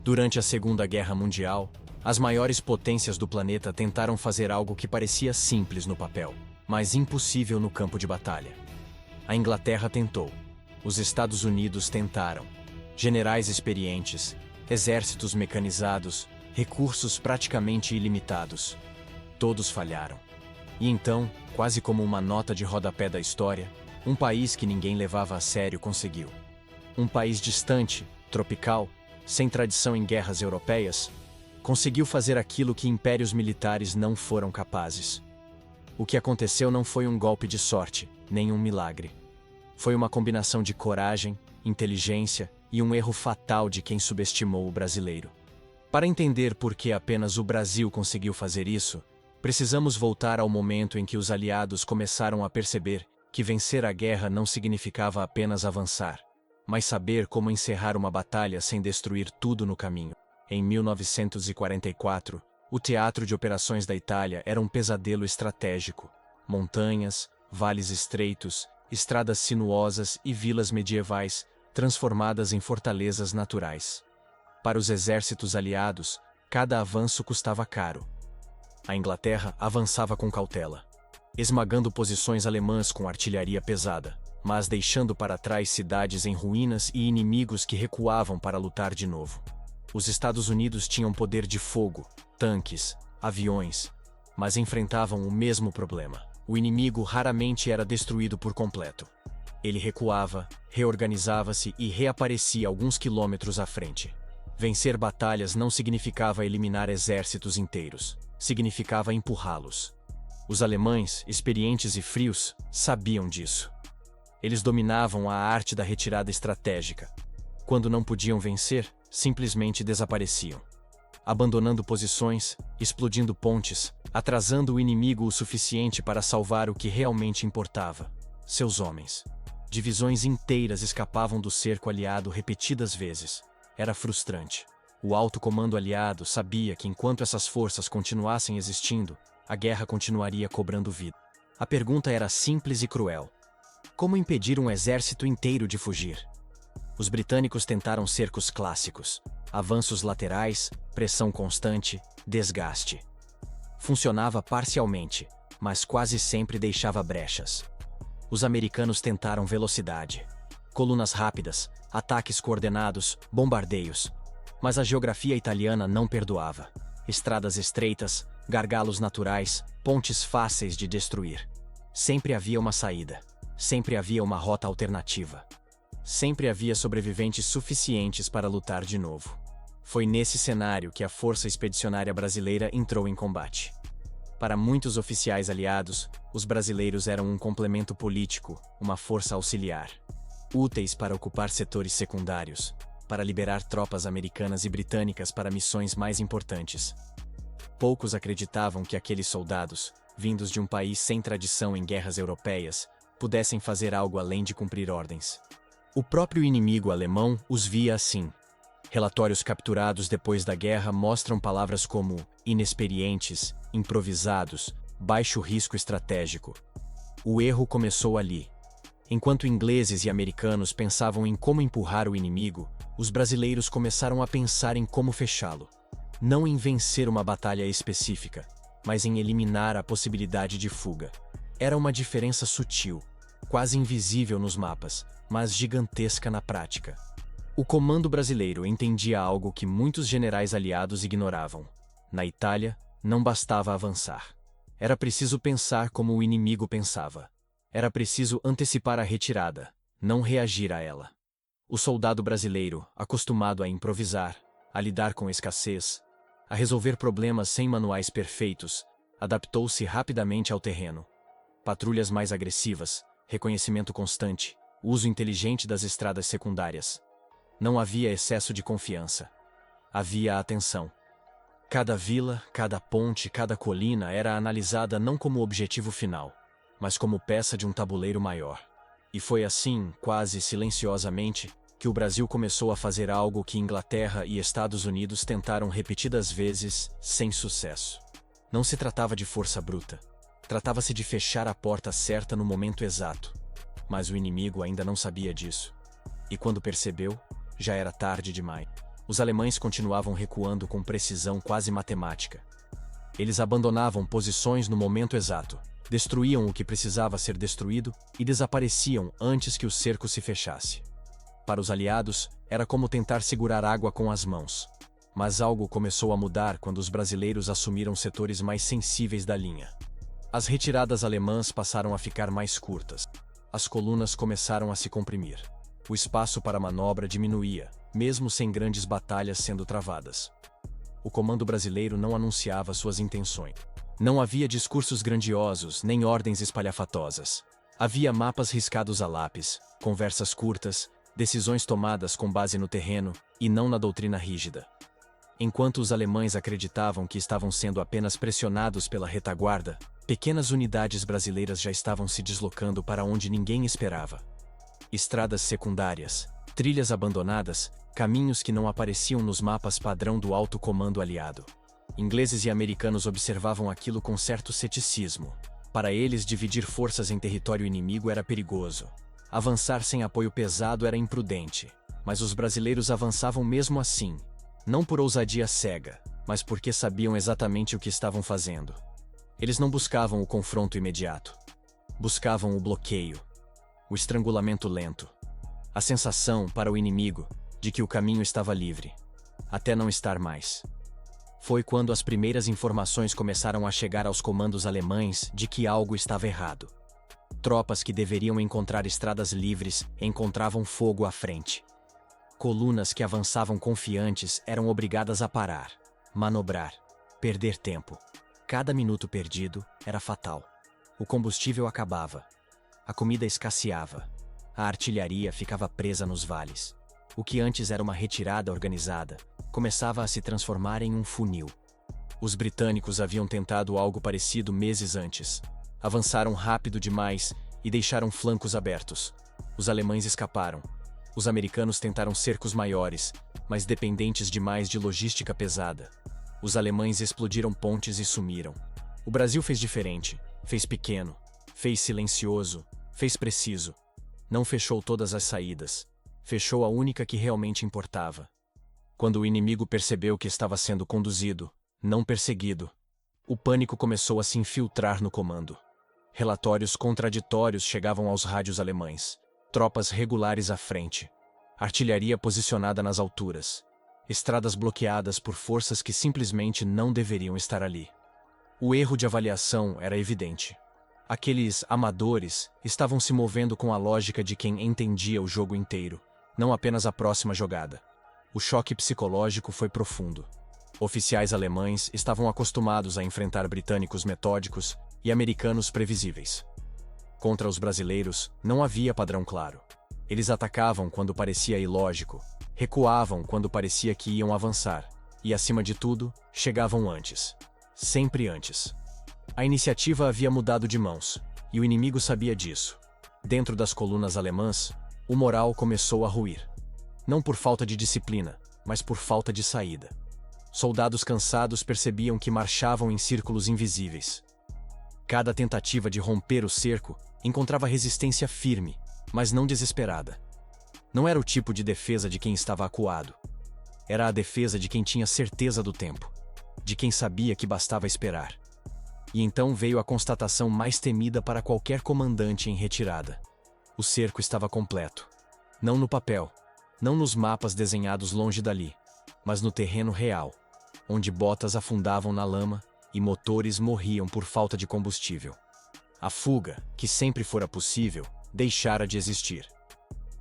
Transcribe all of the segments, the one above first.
Durante a Segunda Guerra Mundial, as maiores potências do planeta tentaram fazer algo que parecia simples no papel, mas impossível no campo de batalha. A Inglaterra tentou. Os Estados Unidos tentaram. Generais experientes, exércitos mecanizados, recursos praticamente ilimitados. Todos falharam. E então, quase como uma nota de rodapé da história, um país que ninguém levava a sério conseguiu. Um país distante, tropical, sem tradição em guerras europeias, conseguiu fazer aquilo que impérios militares não foram capazes. O que aconteceu não foi um golpe de sorte, nem um milagre. Foi uma combinação de coragem, inteligência e um erro fatal de quem subestimou o brasileiro. Para entender por que apenas o Brasil conseguiu fazer isso, precisamos voltar ao momento em que os aliados começaram a perceber que vencer a guerra não significava apenas avançar, mas saber como encerrar uma batalha sem destruir tudo no caminho. Em 1944, o teatro de operações da Itália era um pesadelo estratégico. Montanhas, vales estreitos, estradas sinuosas e vilas medievais transformadas em fortalezas naturais. Para os exércitos aliados, cada avanço custava caro. A Inglaterra avançava com cautela, esmagando posições alemãs com artilharia pesada, mas deixando para trás cidades em ruínas e inimigos que recuavam para lutar de novo. Os Estados Unidos tinham poder de fogo, tanques, aviões, mas enfrentavam o mesmo problema. O inimigo raramente era destruído por completo. Ele recuava, reorganizava-se e reaparecia alguns quilômetros à frente. Vencer batalhas não significava eliminar exércitos inteiros, significava empurrá-los. Os alemães, experientes e frios, sabiam disso. Eles dominavam a arte da retirada estratégica. Quando não podiam vencer, simplesmente desapareciam, abandonando posições, explodindo pontes, atrasando o inimigo o suficiente para salvar o que realmente importava: seus homens. Divisões inteiras escapavam do cerco aliado repetidas vezes. Era frustrante. O alto comando aliado sabia que enquanto essas forças continuassem existindo, a guerra continuaria cobrando vida. A pergunta era simples e cruel: como impedir um exército inteiro de fugir? Os britânicos tentaram cercos clássicos: avanços laterais, pressão constante, desgaste. Funcionava parcialmente, mas quase sempre deixava brechas. Os americanos tentaram velocidade: colunas rápidas, ataques coordenados, bombardeios. Mas a geografia italiana não perdoava. Estradas estreitas, gargalos naturais, pontes fáceis de destruir. Sempre havia uma saída. Sempre havia uma rota alternativa. Sempre havia sobreviventes suficientes para lutar de novo. Foi nesse cenário que a Força Expedicionária Brasileira entrou em combate. Para muitos oficiais aliados, os brasileiros eram um complemento político, uma força auxiliar. Úteis para ocupar setores secundários, para liberar tropas americanas e britânicas para missões mais importantes. Poucos acreditavam que aqueles soldados, vindos de um país sem tradição em guerras europeias, pudessem fazer algo além de cumprir ordens. O próprio inimigo alemão os via assim. Relatórios capturados depois da guerra mostram palavras como inexperientes, improvisados, baixo risco estratégico. O erro começou ali. Enquanto ingleses e americanos pensavam em como empurrar o inimigo, os brasileiros começaram a pensar em como fechá-lo. Não em vencer uma batalha específica, mas em eliminar a possibilidade de fuga. Era uma diferença sutil, quase invisível nos mapas, mas gigantesca na prática. O comando brasileiro entendia algo que muitos generais aliados ignoravam. Na Itália, não bastava avançar. Era preciso pensar como o inimigo pensava. Era preciso antecipar a retirada, não reagir a ela. O soldado brasileiro, acostumado a improvisar, a lidar com escassez, a resolver problemas sem manuais perfeitos, adaptou-se rapidamente ao terreno. Patrulhas mais agressivas, reconhecimento constante, uso inteligente das estradas secundárias. Não havia excesso de confiança. Havia atenção. Cada vila, cada ponte, cada colina era analisada não como objetivo final, mas como peça de um tabuleiro maior. E foi assim, quase silenciosamente, que o Brasil começou a fazer algo que Inglaterra e Estados Unidos tentaram repetidas vezes, sem sucesso. Não se tratava de força bruta. Tratava-se de fechar a porta certa no momento exato. Mas o inimigo ainda não sabia disso. E quando percebeu, já era tarde demais. Os alemães continuavam recuando com precisão quase matemática. Eles abandonavam posições no momento exato, destruíam o que precisava ser destruído e desapareciam antes que o cerco se fechasse. Para os aliados, era como tentar segurar água com as mãos. Mas algo começou a mudar quando os brasileiros assumiram setores mais sensíveis da linha. As retiradas alemãs passaram a ficar mais curtas. As colunas começaram a se comprimir. O espaço para manobra diminuía, mesmo sem grandes batalhas sendo travadas. O comando brasileiro não anunciava suas intenções. Não havia discursos grandiosos, nem ordens espalhafatosas. Havia mapas riscados a lápis, conversas curtas, decisões tomadas com base no terreno e não na doutrina rígida. Enquanto os alemães acreditavam que estavam sendo apenas pressionados pela retaguarda, pequenas unidades brasileiras já estavam se deslocando para onde ninguém esperava. Estradas secundárias, trilhas abandonadas, caminhos que não apareciam nos mapas padrão do alto comando aliado. Ingleses e americanos observavam aquilo com certo ceticismo. Para eles, dividir forças em território inimigo era perigoso. Avançar sem apoio pesado era imprudente. Mas os brasileiros avançavam mesmo assim, não por ousadia cega, mas porque sabiam exatamente o que estavam fazendo. Eles não buscavam o confronto imediato. Buscavam o bloqueio, o estrangulamento lento, a sensação, para o inimigo, de que o caminho estava livre, até não estar mais. Foi quando as primeiras informações começaram a chegar aos comandos alemães de que algo estava errado. Tropas que deveriam encontrar estradas livres encontravam fogo à frente. Colunas que avançavam confiantes eram obrigadas a parar, manobrar, perder tempo. Cada minuto perdido era fatal. O combustível acabava. A comida escasseava. A artilharia ficava presa nos vales. O que antes era uma retirada organizada começava a se transformar em um funil. Os britânicos haviam tentado algo parecido meses antes. Avançaram rápido demais e deixaram flancos abertos. Os alemães escaparam. Os americanos tentaram cercos maiores, mas dependentes demais de logística pesada. Os alemães explodiram pontes e sumiram. O Brasil fez diferente, fez pequeno, fez silencioso, fez preciso. Não fechou todas as saídas. Fechou a única que realmente importava. Quando o inimigo percebeu que estava sendo conduzido, não perseguido, o pânico começou a se infiltrar no comando. Relatórios contraditórios chegavam aos rádios alemães. Tropas regulares à frente. Artilharia posicionada nas alturas. Estradas bloqueadas por forças que simplesmente não deveriam estar ali. O erro de avaliação era evidente. Aqueles amadores estavam se movendo com a lógica de quem entendia o jogo inteiro, não apenas a próxima jogada. O choque psicológico foi profundo. Oficiais alemães estavam acostumados a enfrentar britânicos metódicos e americanos previsíveis. Contra os brasileiros, não havia padrão claro. Eles atacavam quando parecia ilógico, recuavam quando parecia que iam avançar, e, acima de tudo, chegavam antes. Sempre antes. A iniciativa havia mudado de mãos, e o inimigo sabia disso. Dentro das colunas alemãs, o moral começou a ruir. Não por falta de disciplina, mas por falta de saída. Soldados cansados percebiam que marchavam em círculos invisíveis. Cada tentativa de romper o cerco encontrava resistência firme, mas não desesperada. Não era o tipo de defesa de quem estava acuado. Era a defesa de quem tinha certeza do tempo, de quem sabia que bastava esperar. E então veio a constatação mais temida para qualquer comandante em retirada. O cerco estava completo. Não no papel, não nos mapas desenhados longe dali, mas no terreno real, onde botas afundavam na lama e motores morriam por falta de combustível. A fuga, que sempre fora possível, deixara de existir.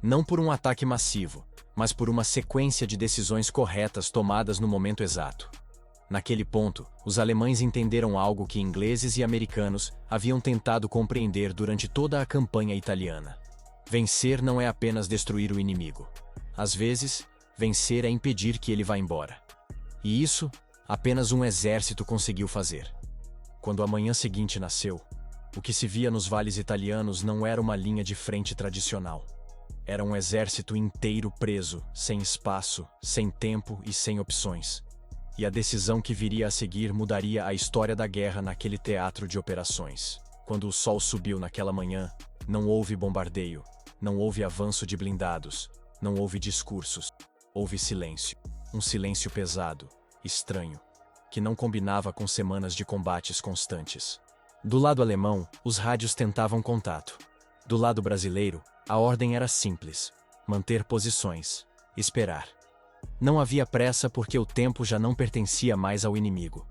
Não por um ataque massivo, mas por uma sequência de decisões corretas tomadas no momento exato. Naquele ponto, os alemães entenderam algo que ingleses e americanos haviam tentado compreender durante toda a campanha italiana. Vencer não é apenas destruir o inimigo. Às vezes, vencer é impedir que ele vá embora. E isso, apenas um exército conseguiu fazer. Quando a manhã seguinte nasceu, o que se via nos vales italianos não era uma linha de frente tradicional. Era um exército inteiro preso, sem espaço, sem tempo e sem opções. E a decisão que viria a seguir mudaria a história da guerra naquele teatro de operações. Quando o sol subiu naquela manhã, não houve bombardeio, não houve avanço de blindados, não houve discursos, houve silêncio. Um silêncio pesado, estranho, que não combinava com semanas de combates constantes. Do lado alemão, os rádios tentavam contato. Do lado brasileiro, a ordem era simples: manter posições, esperar. Não havia pressa porque o tempo já não pertencia mais ao inimigo.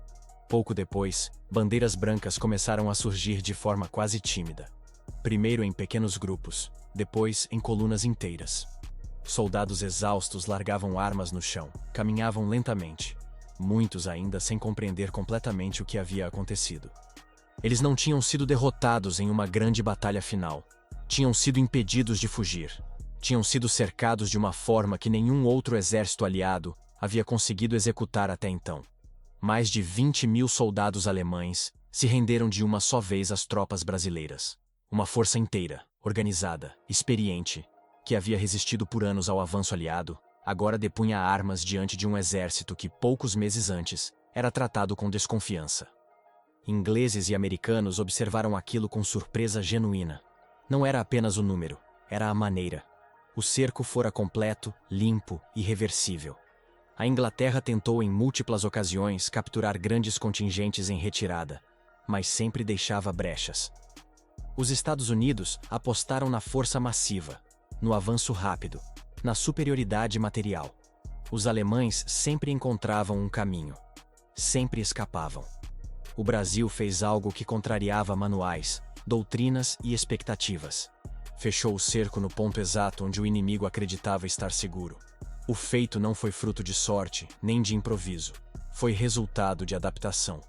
Pouco depois, bandeiras brancas começaram a surgir de forma quase tímida. Primeiro em pequenos grupos, depois em colunas inteiras. Soldados exaustos largavam armas no chão, caminhavam lentamente, muitos ainda sem compreender completamente o que havia acontecido. Eles não tinham sido derrotados em uma grande batalha final. Tinham sido impedidos de fugir. Tinham sido cercados de uma forma que nenhum outro exército aliado havia conseguido executar até então. Mais de 20.000 soldados alemães se renderam de uma só vez às tropas brasileiras. Uma força inteira, organizada, experiente, que havia resistido por anos ao avanço aliado, agora depunha armas diante de um exército que, poucos meses antes, era tratado com desconfiança. Ingleses e americanos observaram aquilo com surpresa genuína. Não era apenas o número, era a maneira. O cerco fora completo, limpo e irreversível. A Inglaterra tentou em múltiplas ocasiões capturar grandes contingentes em retirada, mas sempre deixava brechas. Os Estados Unidos apostaram na força massiva, no avanço rápido, na superioridade material. Os alemães sempre encontravam um caminho. Sempre escapavam. O Brasil fez algo que contrariava manuais, doutrinas e expectativas. Fechou o cerco no ponto exato onde o inimigo acreditava estar seguro. O feito não foi fruto de sorte, nem de improviso. Foi resultado de adaptação.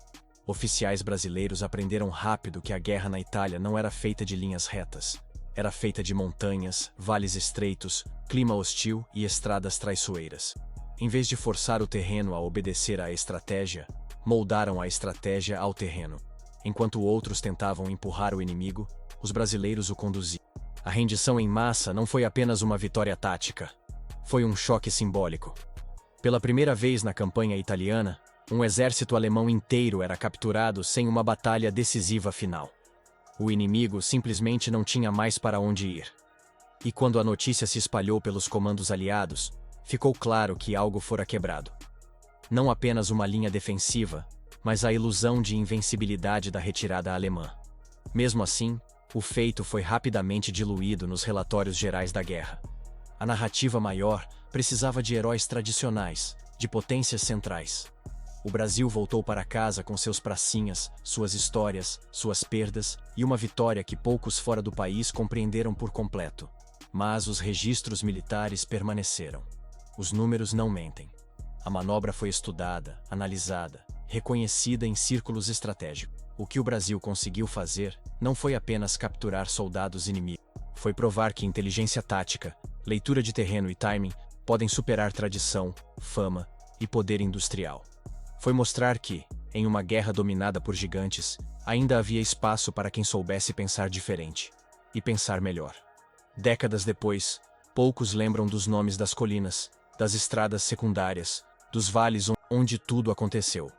Oficiais brasileiros aprenderam rápido que a guerra na Itália não era feita de linhas retas. Era feita de montanhas, vales estreitos, clima hostil e estradas traiçoeiras. Em vez de forçar o terreno a obedecer à estratégia, moldaram a estratégia ao terreno. Enquanto outros tentavam empurrar o inimigo, os brasileiros o conduziam. A rendição em massa não foi apenas uma vitória tática. Foi um choque simbólico. Pela primeira vez na campanha italiana, um exército alemão inteiro era capturado sem uma batalha decisiva final. O inimigo simplesmente não tinha mais para onde ir. E quando a notícia se espalhou pelos comandos aliados, ficou claro que algo fora quebrado. Não apenas uma linha defensiva, mas a ilusão de invencibilidade da retirada alemã. Mesmo assim, o feito foi rapidamente diluído nos relatórios gerais da guerra. A narrativa maior precisava de heróis tradicionais, de potências centrais. O Brasil voltou para casa com seus pracinhas, suas histórias, suas perdas e uma vitória que poucos fora do país compreenderam por completo. Mas os registros militares permaneceram. Os números não mentem. A manobra foi estudada, analisada, reconhecida em círculos estratégicos. O que o Brasil conseguiu fazer não foi apenas capturar soldados inimigos. Foi provar que inteligência tática, leitura de terreno e timing podem superar tradição, fama e poder industrial. Foi mostrar que, em uma guerra dominada por gigantes, ainda havia espaço para quem soubesse pensar diferente e pensar melhor. Décadas depois, poucos lembram dos nomes das colinas, das estradas secundárias, dos vales onde tudo aconteceu.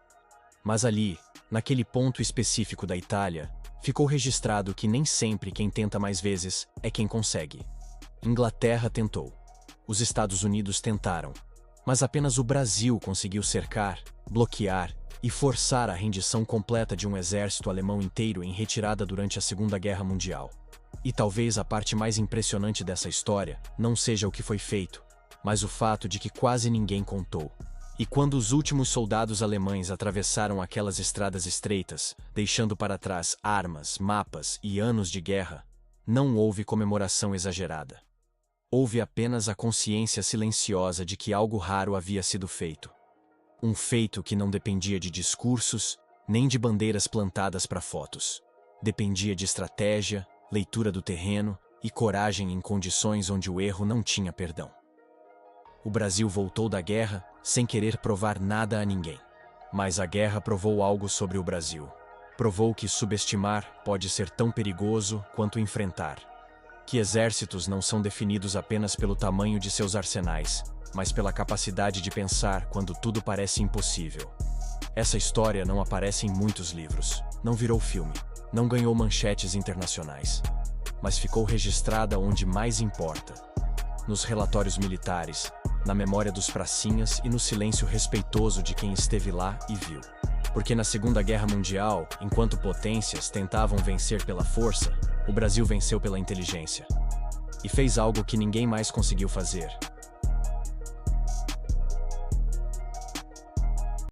Mas ali, naquele ponto específico da Itália, ficou registrado que nem sempre quem tenta mais vezes é quem consegue. Inglaterra tentou. Os Estados Unidos tentaram. Mas apenas o Brasil conseguiu cercar, bloquear e forçar a rendição completa de um exército alemão inteiro em retirada durante a Segunda Guerra Mundial. E talvez a parte mais impressionante dessa história não seja o que foi feito, mas o fato de que quase ninguém contou. E quando os últimos soldados alemães atravessaram aquelas estradas estreitas, deixando para trás armas, mapas e anos de guerra, não houve comemoração exagerada. Houve apenas a consciência silenciosa de que algo raro havia sido feito. Um feito que não dependia de discursos, nem de bandeiras plantadas para fotos. Dependia de estratégia, leitura do terreno e coragem em condições onde o erro não tinha perdão. O Brasil voltou da guerra sem querer provar nada a ninguém. Mas a guerra provou algo sobre o Brasil. Provou que subestimar pode ser tão perigoso quanto enfrentar. Que exércitos não são definidos apenas pelo tamanho de seus arsenais, mas pela capacidade de pensar quando tudo parece impossível. Essa história não aparece em muitos livros, não virou filme, não ganhou manchetes internacionais, mas ficou registrada onde mais importa, nos relatórios militares, na memória dos pracinhas e no silêncio respeitoso de quem esteve lá e viu. Porque na Segunda Guerra Mundial, enquanto potências tentavam vencer pela força, o Brasil venceu pela inteligência. E fez algo que ninguém mais conseguiu fazer: